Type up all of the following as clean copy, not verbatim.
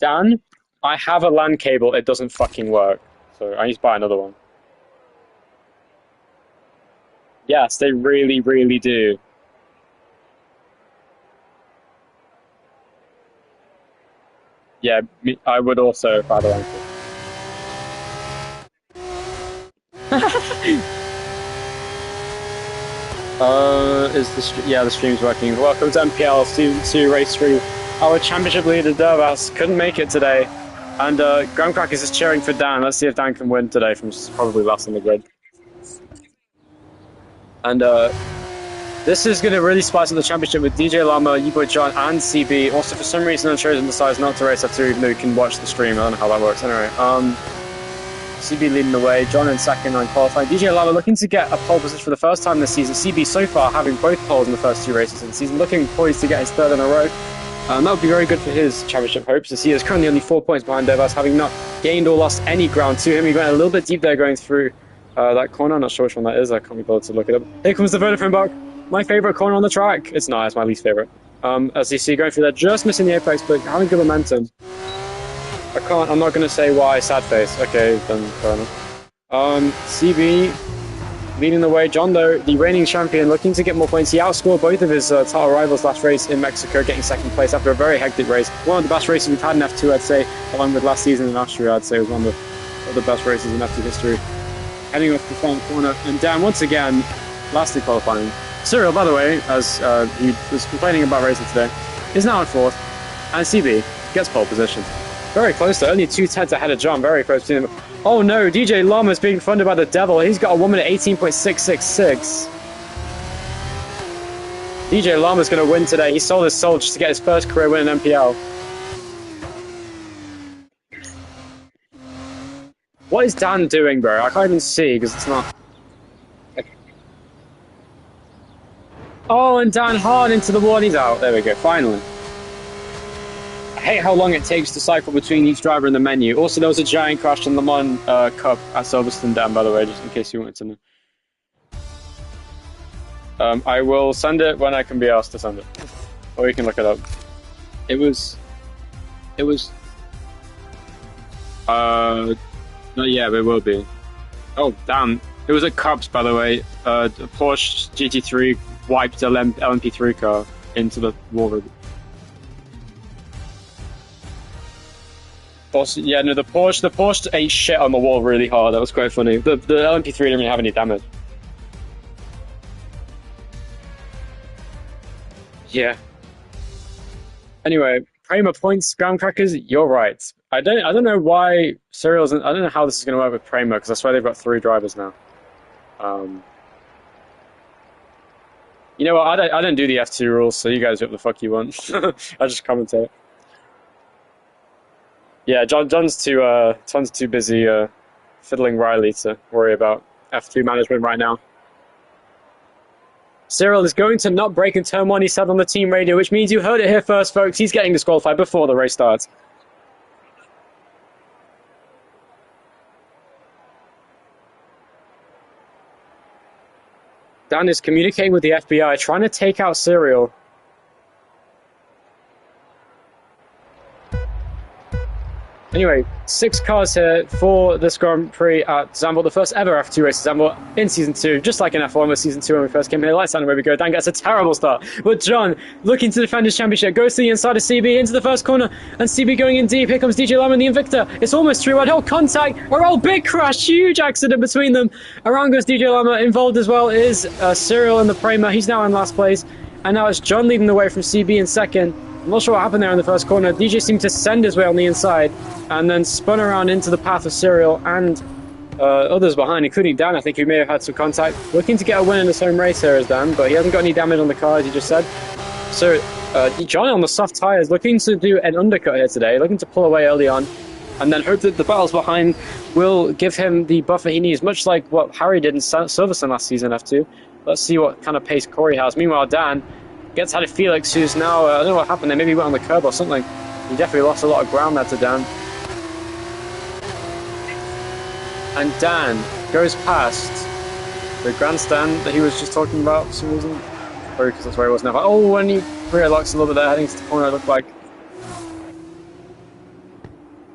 Dan, I have a LAN cable. It doesn't fucking work. So I need to buy another one. Yes, they really, really do. Yeah, I would also if I had a LAN cable. Yeah, the stream's working. Welcome to NPL Season 2 Race 3. Our championship leader, Dervas, couldn't make it today. And Graham Crackers is cheering for Dan. Let's see if Dan can win today from probably last on the grid. And this is going to really spice up the championship with DJ Llama, Boy John, and CB. Also, for some reason, Unchosen decides not to race F2, even though you can watch the stream. I don't know how that works. Anyway, CB leading the way, John in second on qualifying. DJ Llama looking to get a pole position for the first time this season. CB so far having both poles in the first two races of the season, looking poised to get his third in a row. That would be very good for his championship hopes, as he is currently only 4 points behind Devas, having not gained or lost any ground to him. He went a little bit deep there going through that corner. I'm not sure which one that is. I can't be bothered to look it up. Here comes the Vodafone Buck. My favourite corner on the track. It's not. It's my least favourite. As you see, going through there, just missing the apex, but having good momentum. I'm not going to say why. Sad face. Okay, then fair enough. CB leading the way. John, though, the reigning champion, looking to get more points. He outscored both of his title rivals last race in Mexico, getting second place after a very hectic race. One of the best races we've had in F2, I'd say, along with last season in Austria. I'd say it was one of the best races in F2 history. Heading off the front corner, and Dan, once again, lastly qualifying. Cyril, by the way, as he was complaining about racing today, is now in fourth, and CB gets pole position. Very close, though. Only 2/10 ahead of John. Very close to him. Oh no, DJ Llama's being funded by the devil. He's got a woman at 18.666. DJ Llama's going to win today. He sold his soul just to get his first career win in NPL. What is Dan doing, bro? I can't even see because it's not... Oh, and Dan hard into the wall and he's out. There we go, finally. I hate how long it takes to cycle between each driver in the menu. Also, there was a giant crash in the Le Mans Cup at Silverstone, Dan, by the way, just in case you wanted to know. I will send it when I can be asked to send it. Or you can look it up. It was... No, yeah, it will be. Oh, damn. It was at Cups, by the way. The Porsche GT3 wiped the LMP3 car into the wall. Also, yeah, no, the Porsche ate shit on the wall really hard. That was quite funny. The LMP3 didn't really have any damage. Yeah. Anyway, Prema points, Graham Crackers, you're right. I don't know why Cyril's... I don't know how this is going to work with Prema, because I swear they've got 3 drivers now. You know what, I don't do the F2 rules, so you guys do what the fuck you want. I just commentate. Yeah, John's too busy fiddling Riley to worry about F2 management right now. Cyril is going to not break in turn 1, he said on the team radio, which means you heard it here first, folks. He's getting disqualified before the race starts. Dan is communicating with the FBI, trying to take out Cyril. Anyway, 6 cars here for this Grand Prix at Zandvoort, the first ever F2 race at Zandvoort in Season 2, just like in F1 with Season 2 when we first came here. Lights down, where we go. Dan gets a terrible start, but John, looking to defend his championship, goes to the inside of CB into the first corner, and CB going in deep. Here comes DJ Llama and the Invicta. It's almost 3-wide. Oh, contact! Oh, big crash! Huge accident between them. Around goes DJ Llama. Involved as well is Cyril and the Prema. He's now in last place, and now it's John leading the way from CB in second. I'm not sure what happened there in the first corner. DJ seemed to send his way on the inside and then spun around into the path of Cyril and others behind, including Dan, I think, who may have had some contact. Looking to get a win in his home race here is Dan, but he hasn't got any damage on the car, as he just said. So John on the soft tyres, looking to do an undercut here today, looking to pull away early on, and then hope that the battles behind will give him the buffer he needs, much like what Harry did in Silverstone last season, F2. Let's see what kind of pace Corey has. Meanwhile, Dan gets out of Felix, who's now, I don't know what happened there, maybe he went on the curb or something. He definitely lost a lot of ground there to Dan. And Dan goes past the grandstand that he was just talking about for some reason. Probably because that's where he was now. Oh, and he rear locks a little bit there, heading to the corner, it looked like.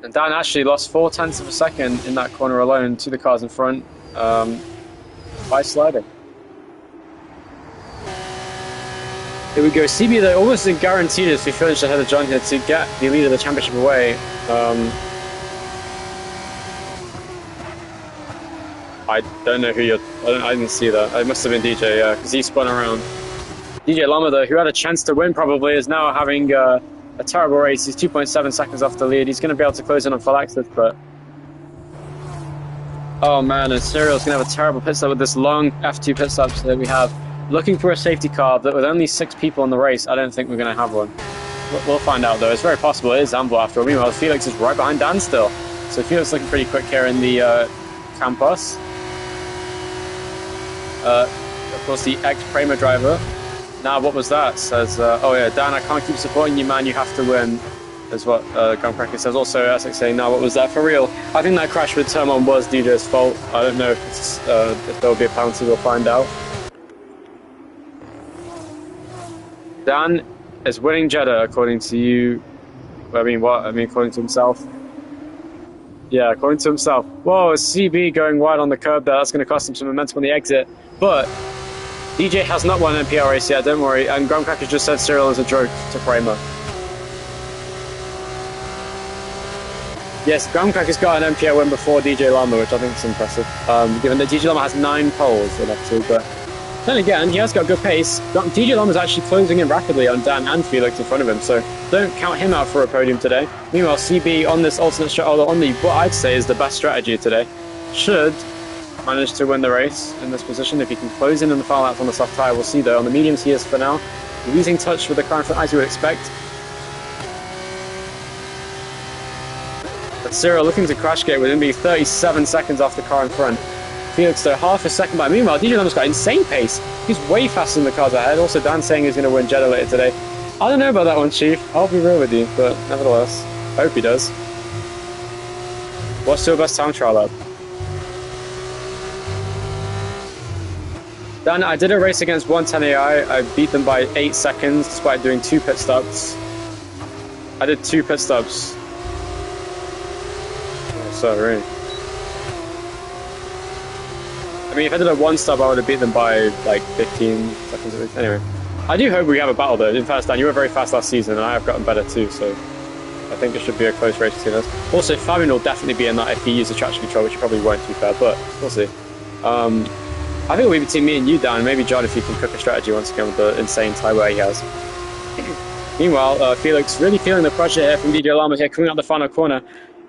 And Dan actually lost 0.4 of a second in that corner alone to the cars in front by sliding. Here we go. CB, though, almost guaranteed as we finish ahead of John here to get the lead of the championship away. I don't know who you're... I didn't see that. It must have been DJ, yeah, because he spun around. DJ Lama, though, who had a chance to win probably, is now having a terrible race. He's 2.7 seconds off the lead. He's going to be able to close in on Phylexis, but... Oh, man, and Cyril's going to have a terrible pit stop with this long F2 pit stops that we have. Looking for a safety car, but with only 6 people in the race, I don't think we're going to have one. We'll find out, though. It's very possible it is Zandvoort after all. Meanwhile, Felix is right behind Dan still. So Felix looking pretty quick here in the Campus. Of course, the ex-Prema driver. Now, what was that? Says, oh yeah, Dan, I can't keep supporting you, man. You have to win, is what Guncracker says. Also, Essex saying, now, what was that for real? I think that crash with Turn 1 was DJ's fault. I don't know if there will be a penalty. We'll find out. Dan is winning Jeddah, according to you. I mean, what? I mean, according to himself. Yeah, according to himself. Whoa, CB going wide on the curb there. That's going to cost him some momentum on the exit. But DJ has not won an NPL race yet, don't worry. And Grumcracker just said Cyril is a joke to Prema. Yes, Grumcracker's got an NPL win before DJ Lama, which I think is impressive. Given that DJ Lama has 9 poles in F2, but then again, he has got good pace. DJ Lama's actually closing in rapidly on Dan and Felix in front of him, so don't count him out for a podium today. Meanwhile, CB on this alternate strategy, on the what I'd say is the best strategy today, should manage to win the race in this position. If he can close in the final lap on the soft tyre, we'll see though. On the mediums, he is for now losing touch with the car in front, as you would expect. But Cyril looking to crash gate with him be 37 seconds off the car in front. Felix though half a second back. Meanwhile, DJ Lama's got insane pace. He's way faster than the cars ahead. Also, Dan saying he's going to win Jeddah later today. I don't know about that one, Chief. I'll be real with you, but nevertheless, I hope he does. What's your best time trial lap? Dan, I did a race against 110 AI. I beat them by 8 seconds despite doing 2 pit stops. I did 2 pit stops. Oh, sorry. I mean, if I did a 1 stop, I would have beat them by like 15 seconds at least. Anyway, I do hope we have a battle though. In fact, Dan, you were very fast last season, and I have gotten better too, so I think it should be a close race between us. Also, Fabian will definitely be in that if he uses traction control, which he probably won't, to be fair, but we'll see. I think it'll be between me and you, Dan, and maybe John if he can cook a strategy once again with the insane tie-wear he has. Meanwhile, Felix really feeling the pressure here from DJ Lama here, coming out the final corner.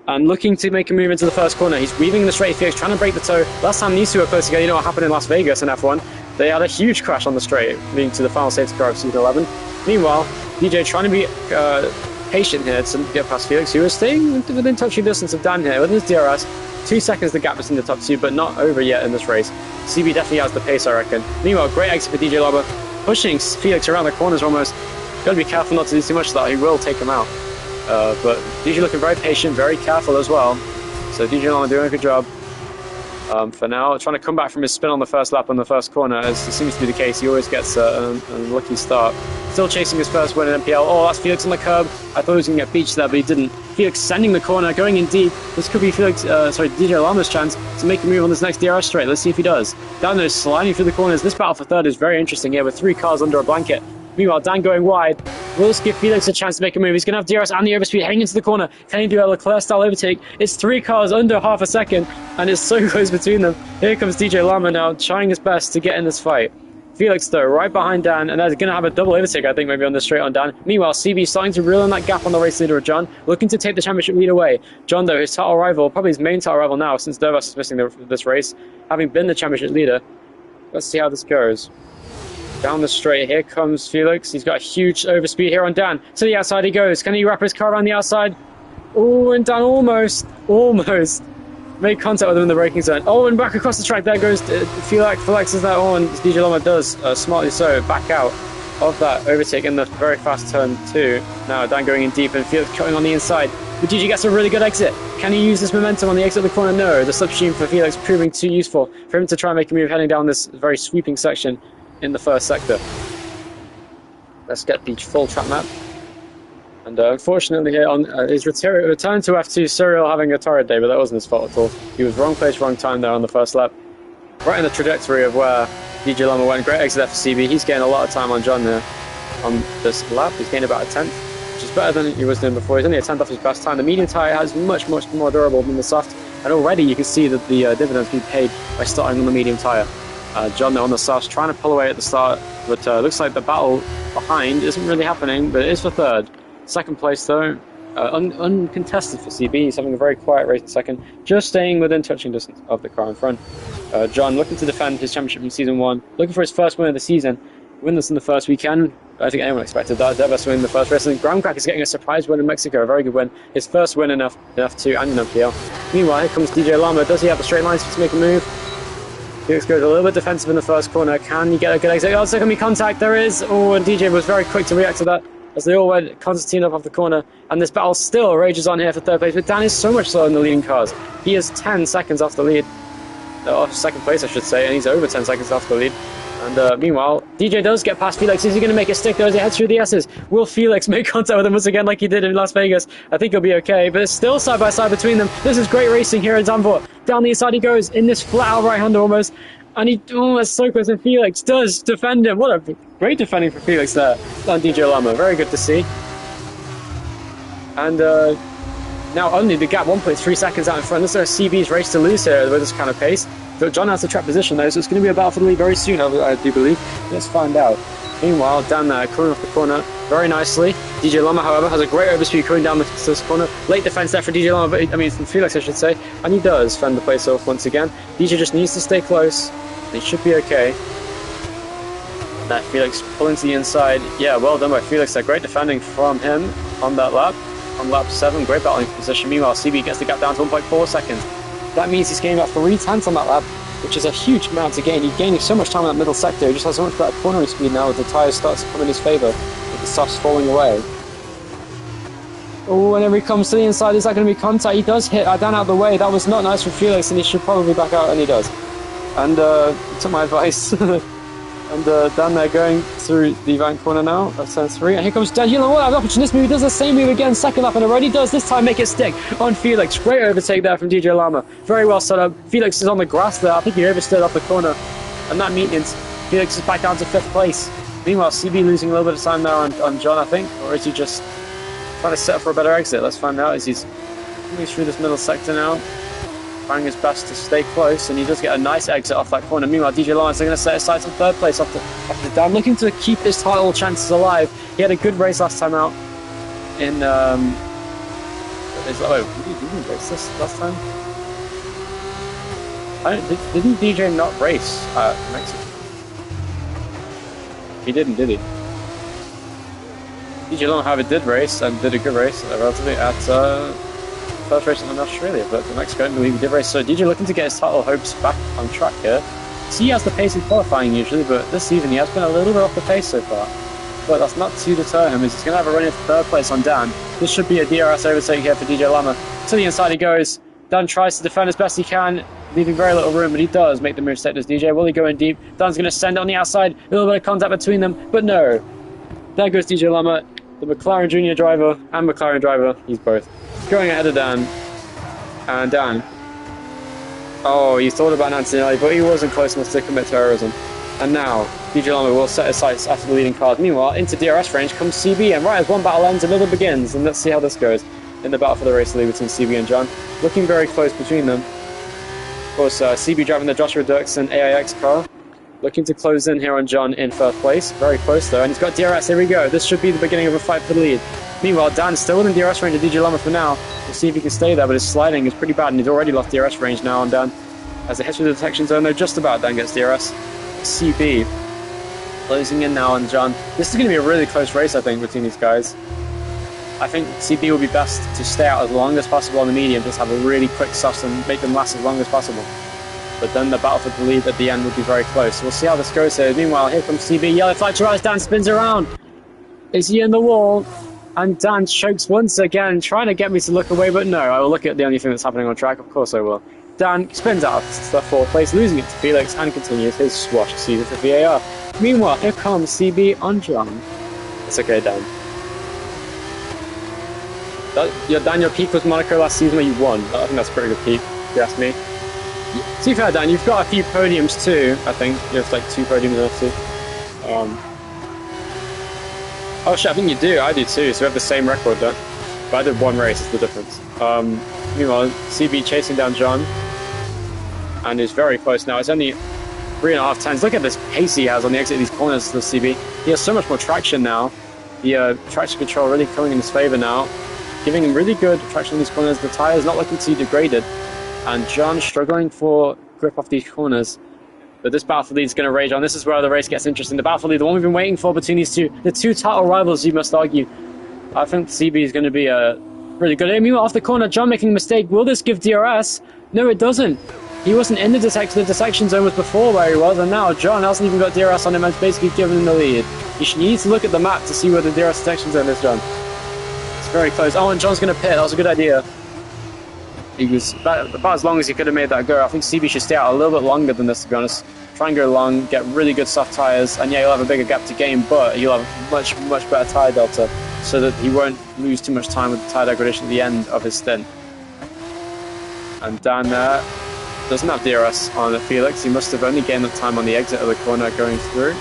And looking to make a move into the first corner. He's weaving in the straight, Felix trying to break the toe. Last time these two were close together, you know what happened in Las Vegas in F1? They had a huge crash on the straight, leading to the final safety car of season 11. Meanwhile, DJ trying to be patient here to get past Felix, who is staying within touching distance of Dan here with his DRS. 2 seconds the gap between the top 2, but not over yet in this race. CB definitely has the pace, I reckon. Meanwhile, great exit for DJ Lama, pushing Felix around the corners almost. Got to be careful not to do too much of that, he will take him out. But DJ looking very patient, very careful as well. So DJ Lama doing a good job. For now, trying to come back from his spin on the first lap on the first corner, as it seems to be the case. He always gets an unlucky start. Still chasing his first win in NPL. Oh, that's Felix on the curb. I thought he was going to get beached there, but he didn't. Felix sending the corner, going in deep. This could be DJ Lama's chance to make a move on this next DRS straight. Let's see if he does. Down there, sliding through the corners. This battle for third is very interesting here with 3 cars under a blanket. Meanwhile, Dan going wide. Will this give Felix a chance to make a move? He's going to have DRS and the overspeed heading into the corner. Can he do a Leclerc-style overtake? It's 3 cars under half a second, and it's so close between them. Here comes DJ Lama now, trying his best to get in this fight. Felix, though, right behind Dan, and they're going to have a double overtake, I think, maybe on the straight on Dan. Meanwhile, CB starting to reel in that gap on the race leader of John, looking to take the championship lead away. John, though, his title rival, probably his main title rival now, since Dervas is missing this race, having been the championship leader. Let's see how this goes. Down the straight, here comes Felix. He's got a huge overspeed here on Dan. To the outside he goes. Can he wrap his car around the outside? Oh, and Dan almost made contact with him in the braking zone. Oh, and back across the track, there goes Felix is that on. DJ Lama does, smartly so, back out of that overtake in the very fast turn 2. Now Dan going in deep and Felix cutting on the inside. But DJ gets a really good exit. Can he use this momentum on the exit of the corner? No, the slipstream for Felix proving too useful for him to try and make a move heading down this very sweeping section in the first sector. Let's get the full track map. And unfortunately, here on his return to F2, Cyril having a torrid day, but that wasn't his fault at all. He was wrong place, wrong time there on the first lap. Right in the trajectory of where DJ Lama went. Great exit there for CB. He's gained a lot of time on John there on this lap. He's gained about a 10th, which is better than he was doing before. He's only a 10th off his best time. The medium tyre is much more durable than the soft, and already you can see that the dividends being paid by starting on the medium tyre. John there on the soft, trying to pull away at the start, but looks like the battle behind isn't really happening, but it is for third. Second place though, uncontested for CB. He's having a very quiet race in second, just staying within touching distance of the car in front. John looking to defend his championship in season 1, looking for his first win of the season. Win this in the first weekend. I think anyone expected that. Their best win in the first race. And Graham is getting a surprise win in Mexico, a very good win. His first win in F2 and in NPL. Meanwhile, here comes DJ Lama. Does he have the straight lines to make a move? Felix goes a little bit defensive in the first corner. Can he get a good exit? Oh, it's going to be contact. There is. Oh, and DJ was very quick to react to that, as they all went concertina up off the corner, and this battle still rages on here for third place, but Dan is so much slower in the leading cars. He is 10 seconds off the lead, off second place I should say, and he's over 10 seconds off the lead. And meanwhile, DJ does get past Felix. Is he going to make it stick though as he heads through the S's? Will Felix make contact with him once again like he did in Las Vegas? I think he'll be okay, but it's still side by side between them. This is great racing here in Zandvoort. Down the inside he goes, in this flat out right-hander almost, and he almost so close, and Felix does defend him. What a great defending for Felix there on DJ Lama. Very good to see. And now only the gap 1.3 seconds out in front. This is CB's race to lose here with this kind of pace. But John has the track position though, so it's going to be a battle for the lead very soon, I do believe. Let's find out. Meanwhile, Dan there, coming off the corner very nicely. DJ Lama, however, has a great overspeed coming down this corner. Late defense there for DJ Lama, but I mean from Felix, I should say. And he does fend the place off once again. DJ just needs to stay close, and he should be okay. That Felix pulling to the inside. Yeah, well done by Felix there. Great defending from him on that lap. On lap 7, great battling position. Meanwhile, CB gets the gap down to 1.4 seconds. That means he's gaining about 3 tenths on that lap, which is a huge amount to gain. He's gaining so much time in that middle sector. He just has so much better cornering speed now as the tyres start to come in his favour, with the softs falling away. Oh, whenever he comes to the inside, is that going to be contact? He does hit Dan out of the way. That was not nice from Felix, and he should probably back out, and he does. And he took my advice. And Dan there going through the van corner now, that's turn 3, and here comes Dan. You know what, an opportunist move, he does the same move again, second lap in a row, he does this time make it stick on Felix. Great overtake there from DJ Lama, very well set up. Felix is on the grass there, I think he oversteered off the corner, and that means Felix is back down to 5th place. Meanwhile, CB losing a little bit of time there on John, I think, or is he just trying to set up for a better exit? Let's find out as he's coming through this middle sector now. Trying his best to stay close, and he does get a nice exit off that corner. Meanwhile, DJ Lawrence are going to set his sights on 3rd place after Dan, looking to keep his title chances alive. He had a good race last time out in wait, did he race this last time? Didn't DJ not race at Mexico? He didn't, did he? DJ Lawrence, however, did race and did a good race relatively at first race in Australia, but for Mexico, I believe he did race. So DJ looking to get his title hopes back on track here. So he has the pace in qualifying usually, but this season he has been a little bit off the pace so far. But that's not to deter him, as he's going to have a run in for 3rd place on Dan. This should be a DRS overtake here for DJ Lama. To the inside he goes. Dan tries to defend as best he can, leaving very little room, but he does make the move set as DJ. Will he go in deep? Dan's going to send it on the outside. A little bit of contact between them, but no. There goes DJ Lama, the McLaren Junior driver and McLaren driver. He's both going ahead of Dan. And Dan, oh, he thought about Antonelli, but he wasn't close enough to commit terrorism. And now, DJ Lama will set his sights after the leading cars. Meanwhile, into DRS range comes CB, and right as one battle ends, another begins. And let's see how this goes in the battle for the race lead between CB and John. Looking very close between them. Of course, CB driving the Joshua Dirksen AIX car. Looking to close in here on John in 1st place. Very close though, and he's got DRS, here we go. This should be the beginning of a fight for the lead. Meanwhile, Dan's still within DRS range of DJ Lama for now. We'll see if he can stay there, but his sliding is pretty bad, and he's already lost DRS range now on Dan. As it hits through the detection zone, though, just about Dan gets DRS. CB closing in now on John. This is going to be a really close race, I think, between these guys. I think CB will be best to stay out as long as possible on the medium, just have a really quick soft and make them last as long as possible. But then the battle for the lead at the end would be very close. So we'll see how this goes here. Meanwhile, here comes CB. Yellow flag to rise. Dan spins around. Is he in the wall? And Dan chokes once again, trying to get me to look away, but no, I will look at the only thing that's happening on track. Of course I will. Dan spins out to the 4th place, losing it to Felix, and continues his swash to see for VAR. Meanwhile, here comes CB on John. It's okay, Dan. Dan, your peak was Monaco last season where you won. I think that's a pretty good peak, if you ask me. To be fair, Dan, you've got a few podiums too, I think. You have like 2 podiums in F2. Oh shit, I think you do. I do too. So we have the same record, Dan. But I did 1 race, is the difference. Meanwhile, CB chasing down John. And is very close now. It's only 3.5 tenths. Look at this pace he has on the exit of these corners, the CB. He has so much more traction now. The traction control really coming in his favor now. Giving him really good traction in these corners. The tire is not looking to be degraded. And John struggling for grip off these corners. But this battle for lead is going to rage on. This is where the race gets interesting. The battle for lead, the one we've been waiting for between these two. The 2 title rivals, you must argue. I think CB is going to be really good. Meanwhile, off the corner, John making a mistake. Will this give DRS? No, it doesn't. He wasn't in the dissection zone was before where he was, and now John hasn't even got DRS on him and it's basically given him the lead. You need to look at the map to see where the DRS detection zone is, John. It's very close. Oh, and John's going to pit. That was a good idea. He was about as long as he could have made that go. I think CB should stay out a little bit longer than this, to be honest. Try and go long, get really good soft tyres, and yeah, he'll have a bigger gap to gain, but he'll have much better tyre delta, so that he won't lose too much time with the tyre degradation at the end of his stint. And Dan there doesn't have DRS on Felix. He must have only gained that time on the exit of the corner going through.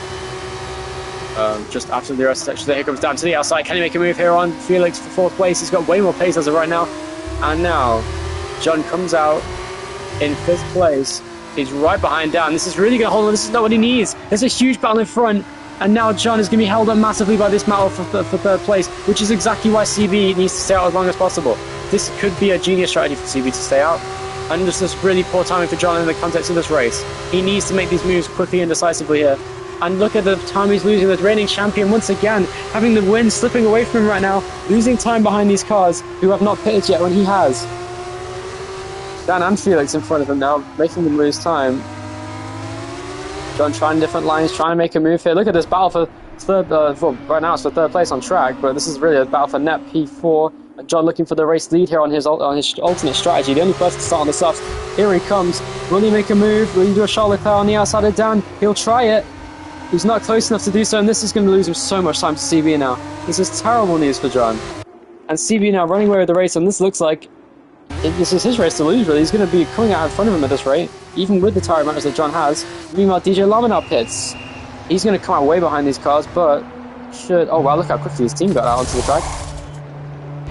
Just after the DRS section, here comes Dan to the outside. Can he make a move here on Felix for 4th place? He's got way more pace as of right now. And now John comes out in 5th place. He's right behind Dan. This is really going to hold on. This is not what he needs. There's a huge battle in front. And now John is going to be held up massively by this battle for 3rd place, which is exactly why CB needs to stay out as long as possible. This could be a genius strategy for CB to stay out. And this is really poor timing for John in the context of this race. He needs to make these moves quickly and decisively here. And look at the time he's losing. The reigning champion once again having the win slipping away from him right now, losing time behind these cars who have not pitted yet when he has. Dan and Felix in front of him now, making them lose time. John trying different lines, trying to make a move here. Look at this battle for 3rd, right now it's for 3rd place on track, but this is really a battle for net P4. John looking for the race lead here on his alternate strategy. The only person to start on the softs. Here he comes. Will he make a move? Will he do a Charlotte Leclerc on the outside of Dan? He'll try it. He's not close enough to do so, and this is going to lose him so much time to CB now. This is terrible news for John. And CB now running away with the race, and this looks like this is his race to lose, really. He's going to be coming out in front of him at this rate, even with the tyre matters that John has. Meanwhile, DJ Lama now pits. He's going to come out way behind these cars, but should... Oh, wow, look how quickly his team got out onto the track.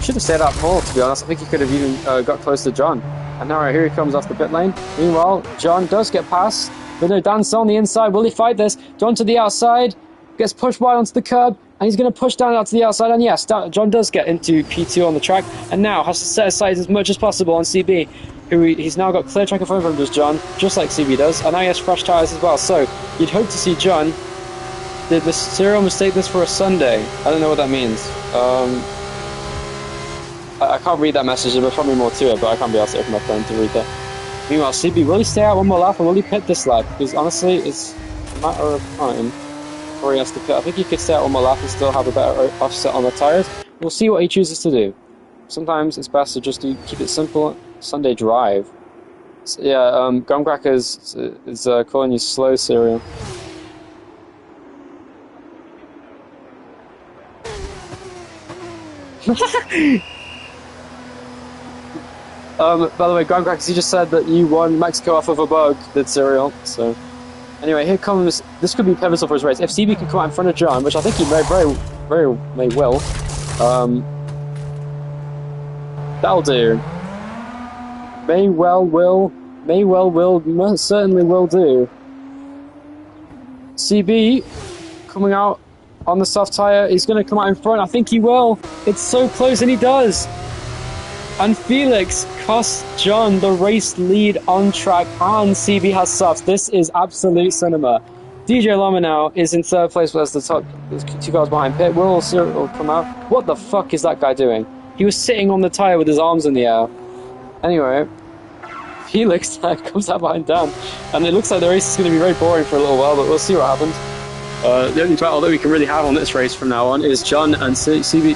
Should have stayed out more, to be honest. I think he could have even got close to John. And now here he comes off the pit lane. Meanwhile, John does get past. But no, Dan's on the inside. Will he fight this? John to the outside. Gets pushed wide onto the curb. And he's going to push down out to the outside. And yes, John does get into P2 on the track. And now has to set his sights as much as possible on CB. He's now got clear track in front of him, does John. Just like CB does. And now he has fresh tyres as well. So you'd hope to see John. Did the serial mistake this for a Sunday? I don't know what that means. I can't read that message, there's probably more to it, but I can't be able to open my phone to read that. Meanwhile, CB, will he stay out one more lap or will he pit this lap? Because honestly, it's a matter of time before he has to pit. I think he could stay out one more lap and still have a better offset on the tyres. We'll see what he chooses to do. Sometimes it's best to just keep it simple. Sunday drive. So, yeah, Gumcracker is calling you slow, Serial. By the way, Groundcrackers, you just said that you won Mexico off of a bug, did Serial. So, anyway, here comes. This could be pivotal for his race. If CB can come out in front of John, which I think he very may will, that'll do. May well will, most certainly will do. CB coming out on the soft tyre. He's going to come out in front. I think he will. It's so close, and he does. And Felix costs John the race lead on track, and CB has softs. This is absolute cinema. DJ Lama now is in 3rd place, whereas the top 2 cars behind pit. Will come out. What the fuck is that guy doing? He was sitting on the tyre with his arms in the air. Anyway, Felix comes out behind Dan, and it looks like the race is going to be very boring for a little while, but we'll see what happens. The only battle that we can really have on this race from now on is John and CB.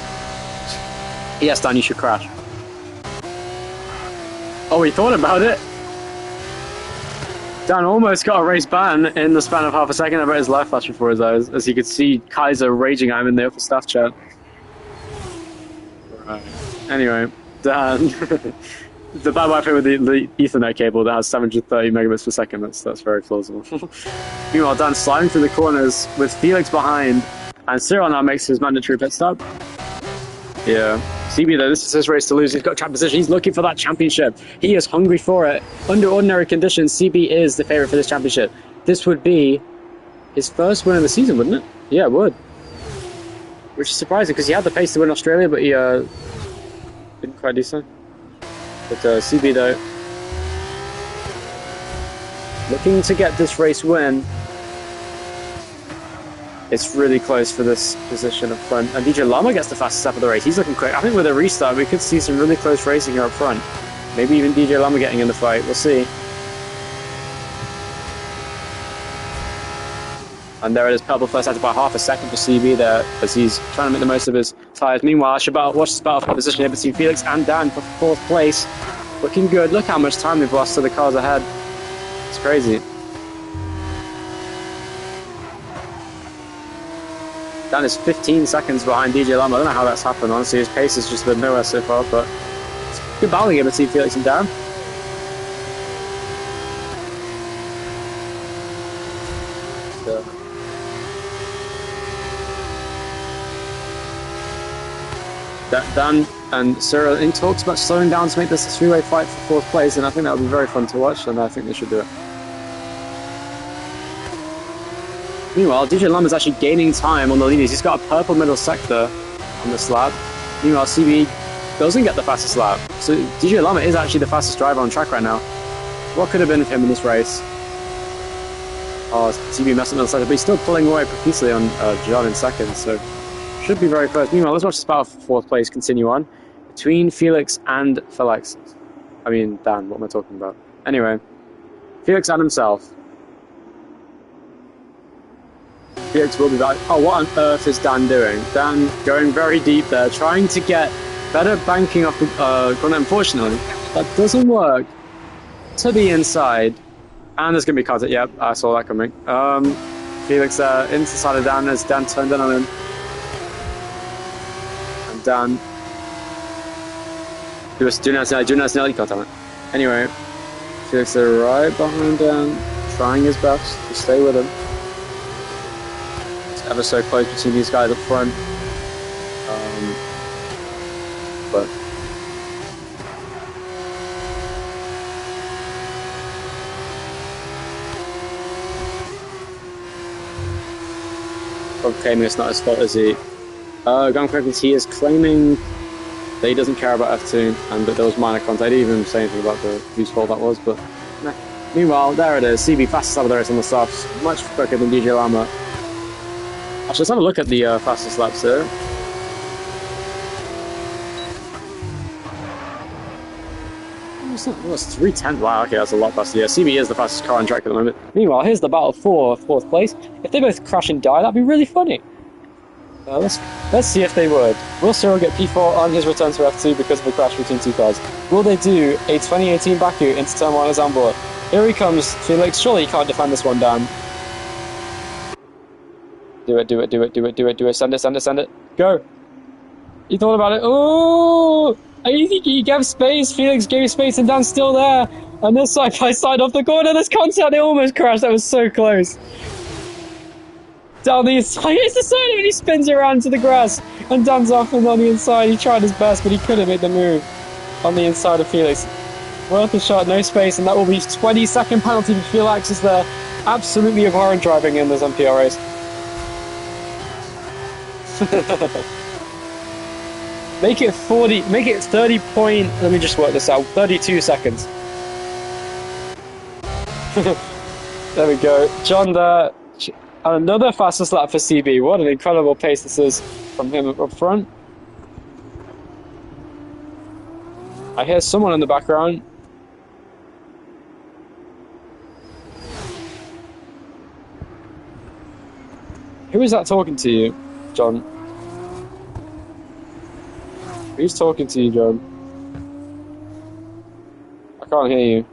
Yes, Dan, you should crash. Oh, he thought about it. Dan almost got a race ban in the span of half a second. I bet his life flashed before his eyes, as you could see Kaiser raging at him in the upper staff chat. Right. Anyway, Dan, the bad Wi-Fi with the Ethernet cable that has 730 megabits per second. That's very plausible. Meanwhile, Dan sliding through the corners with Felix behind, and Cyril now makes his mandatory pit stop. Yeah. CB though, this is his race to lose. He's got track position. He's looking for that championship. He is hungry for it. Under ordinary conditions, CB is the favorite for this championship. This would be his first win of the season, wouldn't it? Yeah, it would. Which is surprising because he had the pace to win Australia, but he didn't quite do so. But CB though, looking to get this race win. It's really close for this position up front. And DJ Lama gets the fastest lap of the race. He's looking quick. I think with a restart, we could see some really close racing here up front. Maybe even DJ Lama getting in the fight. We'll see. And there it is, purple first sector by half a second for CB there as he's trying to make the most of his tyres. Meanwhile, I should watch this battle for position here between Felix and Dan for fourth place. Looking good. Look how much time they've lost to the cars ahead. It's crazy. Dan is 15 seconds behind DJ Lama. I don't know how that's happened, honestly. His pace has just been nowhere so far, but it's a good battling here between Felix and Dan. Dan and Cyril in talks about slowing down to make this a three-way fight for fourth place, and I think that would be very fun to watch, and I think they should do it. Meanwhile, DJ Lama's actually gaining time on the leaders. He's got a purple middle sector on this lap. Meanwhile, CB doesn't get the fastest lap. So DJ Lama is actually the fastest driver on track right now. What could have been of him in this race? Oh, CB messed up middle sector, but he's still pulling away profusely on John in second, so should be very close. Meanwhile, let's watch this battle for fourth place continue on between Felix and Felix. I mean, Dan, what am I talking about? Anyway, Felix and himself. Felix will be back. Oh, what on earth is Dan doing? Dan going very deep there, trying to get better banking off the corner. Unfortunately, that doesn't work. To the inside. And there's going to be contact. Yep, I saw that coming. Felix into the side of Dan as Dan turned in on him. And Dan. Do not snell, you can't tell it. Anyway, Felix right behind Dan, trying his best to stay with him. Ever so close between these guys up front, but claiming it's not his fault, is he? Going correctly, he is claiming that he doesn't care about F2 and that there was minor contact. I didn't even say anything about whose fault that was, but nah. Meanwhile, there it is. CB fastest lap of the race on the softs, much quicker than DJ Lama. Actually, let's have a look at the fastest laps there. What's 3:10? Wow, okay, that's a lot faster. Yeah, CB is the fastest car on track at the moment. Meanwhile, here's the battle for fourth place. If they both crash and die, that'd be really funny. Let's see if they would. Will Cyril get P4 on his return to F2 because of a crash between two cars? Will they do a 2018 Baku into Turn 1 at Zandvoort? Here he comes, Felix. Surely he can't defend this one down. Do it. Send it. Go. He thought about it. Oh! I think he gave space. Felix gave space and Dan's still there. And they're side by side off the corner. There's contact. They almost crashed. That was so close. Down the inside. It's the side and he spins around to the grass. And Dan's off and on the inside. He tried his best, but he couldn't make the move on the inside of Felix. Worth a shot, no space. And that will be 20-second penalty for Felix is there. Absolutely abhorrent driving in this NPL race. Make it 30 point, let me just work this out, 32 seconds. There we go. John there, another fastest lap for CB. What an incredible pace this is from him up front. I hear someone in the background. Who is that talking to you, John? Who's talking to you, John? I can't hear you.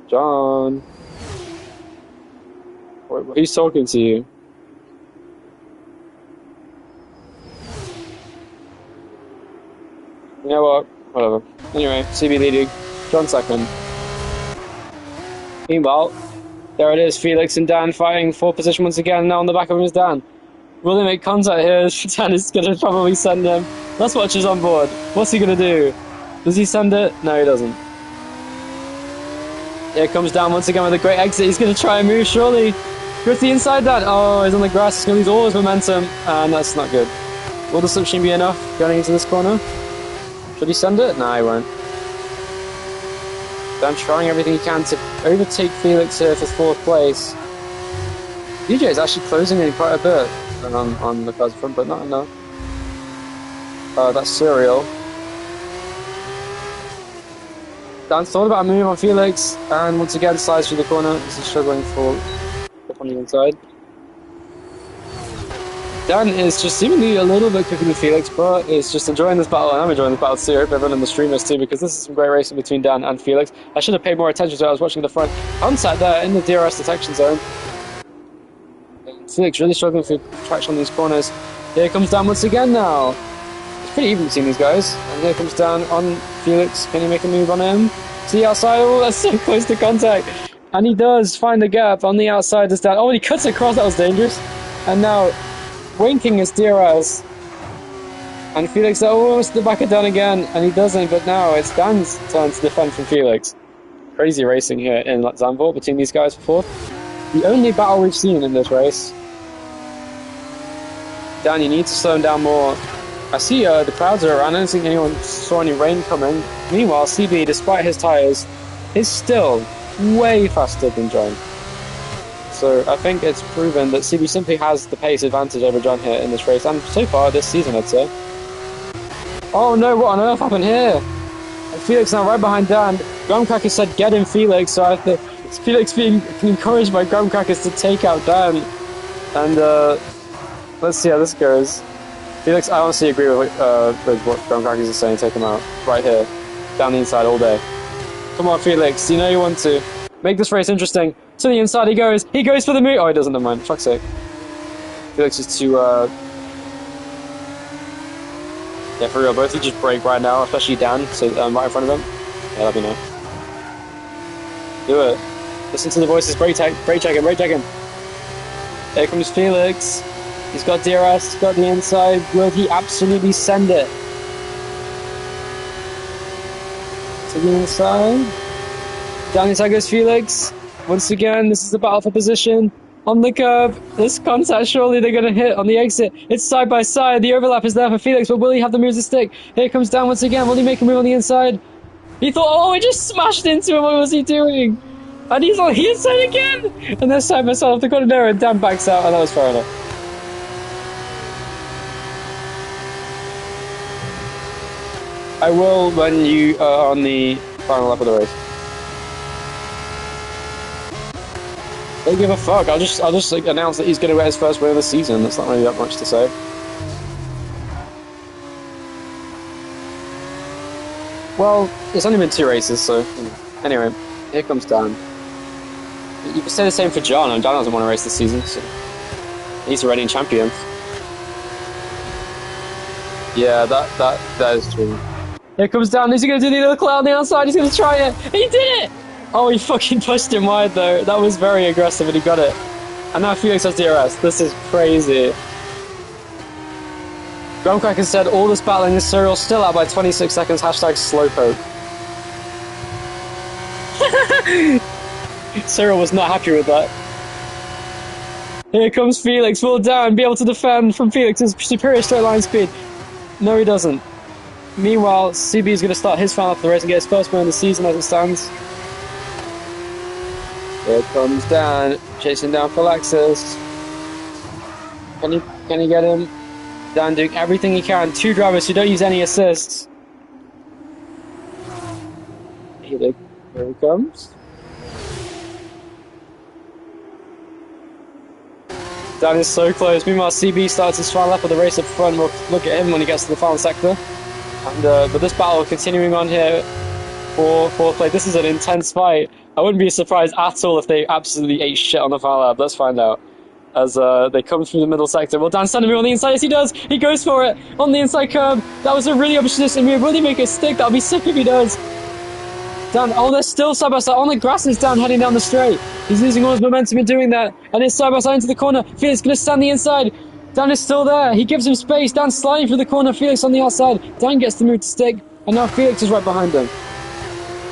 John? Who's talking to you? know what? Whatever. Anyway, CB leading. John second. Meanwhile, there it is. Felix and Dan fighting for position once again. Now on the back of him is Dan. Will they make contact here? Dan is going to probably send him. Let's watch is on board. What's he going to do? Does he send it? No, he doesn't. Here comes Dan once again with a great exit. He's going to try and move, surely. Go to the inside, Dan. Oh, he's on the grass. He's going to lose all his momentum. And that's not good. Will the slipstream be enough going into this corner? Should he send it? No, he won't. Dan trying everything he can to overtake Felix here for 4th place. DJ is actually closing in quite a bit on the cars in front, but not enough. That's Serial. Dan's thought about a move on Felix, and once again slides through the corner. This is struggling for up on the inside. Dan is just seemingly a little bit quicker than Felix, but is just enjoying this battle, and I'm enjoying this battle too. I hope everyone in the stream is too, because this is some great racing between Dan and Felix. I should have paid more attention to it. I was watching the front. Contact there in the DRS detection zone. And Felix really struggling for traction on these corners. Here comes Dan once again now. It's pretty even between these guys. And here comes Dan on Felix. Can he make a move on him? See outside? Oh, that's so close to contact. And he does find a gap on the outside. As Dan. Oh, and he cuts across. That was dangerous. And now winking his DRS. And Felix almost at the back of Dan again. And he doesn't, but now it's Dan's turn to defend from Felix. Crazy racing here in Zandvoort between these guys for 4th. The only battle we've seen in this race. Dan, you need to slow him down more. I see the crowds are around. I don't think anyone saw any rain coming. Meanwhile, CB, despite his tyres, is still way faster than John. So I think it's proven that CB simply has the pace advantage over John here in this race, and so far this season, I'd say. Oh no, what on earth happened here? And Felix now right behind Dan. Grumcracker said get him, Felix, so I think it's Felix being encouraged by Grumcrackers to take out Dan. And let's see how this goes. Felix, I honestly agree with what Grumcrackers is saying, take him out. Right here. Down the inside all day. Come on, Felix, you know you want to. Make this race interesting. To the inside he goes. He goes for the move. Oh, he doesn't, never mind. Fuck's sake. Felix is too, yeah, for real, both of you just brake right now, especially Dan, so right in front of him. Yeah, let me know. Do it. Listen to the voices. Brake check him, brake check him. Here comes Felix. He's got DRS, he's got the inside. Will he absolutely send it? To the inside. Down inside goes Felix. Once again, this is the battle for position. On the curb, this contact, surely they're going to hit on the exit. It's side by side. The overlap is there for Felix, but will he have the moves to stick? Here comes Dan once again. Will he make a move on the inside? He thought, oh, he just smashed into him. What was he doing? And he's on the inside again. And they're side by side off the corner there, and Dan backs out, and that was fair enough. I will when you are on the final lap of the race. Don't give a fuck. I'll just like announce that he's going to get his first win of the season. That's not really that much to say. Well, it's only been 2 races, so anyway, here comes Dan. You can say the same for John, and John doesn't want to race this season, so he's a reigning champion. Yeah, that is true. Here comes Dan. Is he going to do the little cloud on the outside? He's going to try it. He did it! Oh, he fucking pushed him wide, though. That was very aggressive, and he got it. And now Felix has DRS. This is crazy. Grumcracker said, all this battling is Serial still out by 26 seconds. Hashtag slowpoke. Serial was not happy with that. Here comes Felix. Will Dan be able to defend from Felix's superior straight line speed? No, he doesn't. Meanwhile, CB is going to start his final lap of the race and get his first win of the season as it stands. Here comes Dan, chasing down full access. Can he get him? Dan doing everything he can. 2 drivers who don't use any assists. Here he comes. Dan is so close. Meanwhile, CB starts his final lap of the race up front. We'll look at him when he gets to the final sector. And but this battle continuing on here for 4th place. This is an intense fight. I wouldn't be surprised at all if they absolutely ate shit on the final lap. Let's find out. as they come through the middle sector. Well, Dan's standing on the inside. Yes, he does. He goes for it on the inside curb. That was a really opportunistic move. Will he make it stick? That'll be sick if he does. Dan, oh, they're still side by side on the grass. Is Dan heading down the straight? He's losing all his momentum in doing that, and it's side by side into the corner. Felix gonna stand the inside. Dan is still there. He gives him space. Dan's sliding through the corner. Felix on the outside. Dan gets the move to stick, and now Felix is right behind him.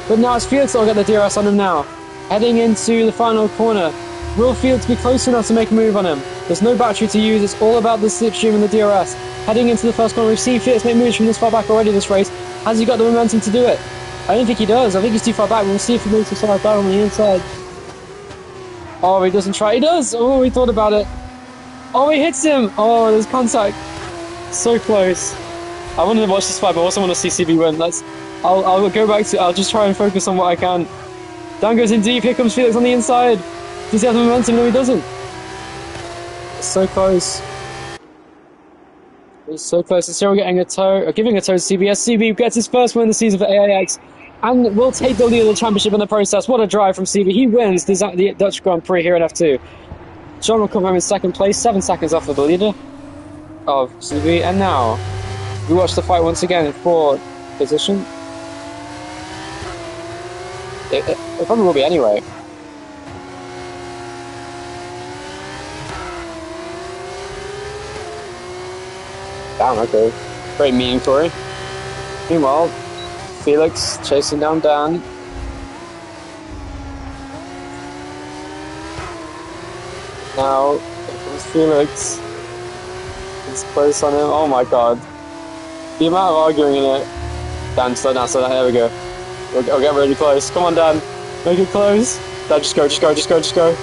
But now it's Felix that'll get the DRS on him now. Heading into the final corner. Will Felix be close enough to make a move on him? There's no battery to use. It's all about the slipstream and the DRS. Heading into the first corner, we've seen Felix make moves from this far back already this race. Has he got the momentum to do it? I don't think he does. I think he's too far back. We'll see if he moves too far back on the inside. Oh, he doesn't try. He does! Oh, he thought about it. Oh, he hits him! Oh, there's contact. So close. I wanted to watch this fight, but I also want to see CB win. I'll go back to... I'll just try and focus on what I can. Dan goes in deep. Here comes Felix on the inside. Does he have the momentum? No, he doesn't. It's so close. It's so close. And Cyril getting a toe, or giving a toe to CB. CB gets his first win of the season for AIX and will take the lead of the championship in the process. What a drive from CB. He wins the Dutch Grand Prix here in F2. John will come home in second place, 7 seconds off of the leader of CB. And now, we watch the fight once again in 4th position. It probably will be anyway. Damn, okay. Great meeting, Tori. Meanwhile, Felix chasing down Dan. Now, here comes Felix. He's close on him. Oh my god. The amount of arguing in it. Dan, slow down, slow down. There we go. We'll get really close. Come on, Dan. Make it close. Dan, just go, just go, just go, just go.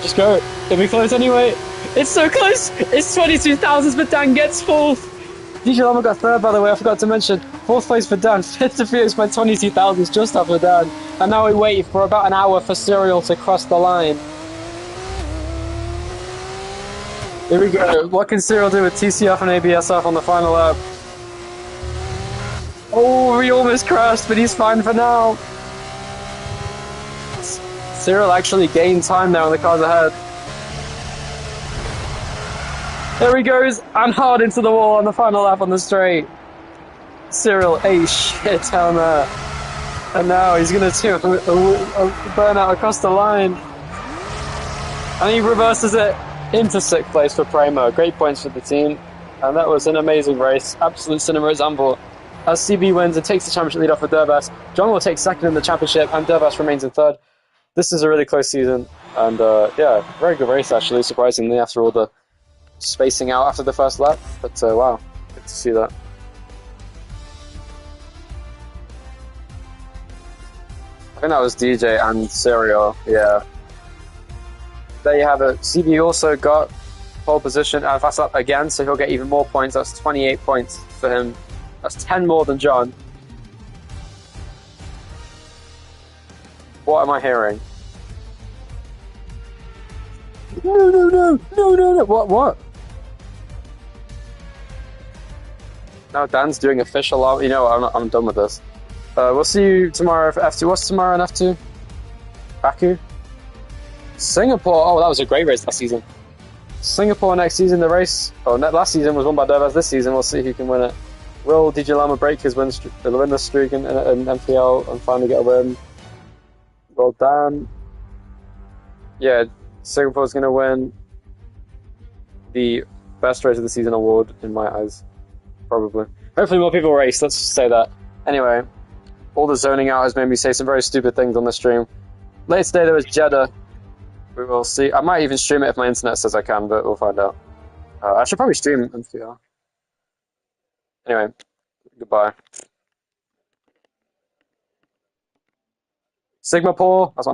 Just go. It'll be close anyway. It's so close! It's 22,000, but Dan gets 4th. DJ Lama got 3rd, by the way, I forgot to mention. 4th place for Dan, 5th to Felix by 22,000, just after Dan. And now we wait for about an hour for Cyril to cross the line. Here we go. What can Cyril do with TCF and ABSF on the final lap? Oh, he almost crashed, but he's fine for now. Cyril actually gained time there on the cars ahead. There he goes, and hard into the wall on the final lap on the straight. Cyril, a shit down there. And now he's going to do a burnout across the line. And he reverses it into 6th place for Primo. Great points for the team. And that was an amazing race. Absolute cinema at Zandvoort. As CB wins and takes the championship lead off of Derbas, John will take 2nd in the championship, and Derbas remains in 3rd. This is a really close season. And yeah, very good race actually, surprisingly, after all the spacing out after the first lap, but wow, good to see that. I think that was DJ and Cyril, yeah. There you have it. CB also got pole position and fast lap again, so he'll get even more points. That's 28 points for him. That's 10 more than John. What am I hearing? No. What? Now Dan's doing official. You know, I'm done with this. We'll see you tomorrow for F2. What's tomorrow in F2? Baku? Singapore. Oh, that was a great race last season. Singapore next season, the race. Oh, last season was won by Derbas. This season, we'll see who can win it. Will DJ Lama break his winner streak in NPL and finally get a win? Well done. Yeah, Singapore's going to win the best race of the season award in my eyes. Probably. Hopefully more people race, let's just say that. Anyway, all the zoning out has made me say some very stupid things on the stream. Later today there was Jeddah. We will see. I might even stream it if my internet says I can, but we'll find out. I should probably stream NPL. Anyway, goodbye. Sigma Paul, that's what I meant.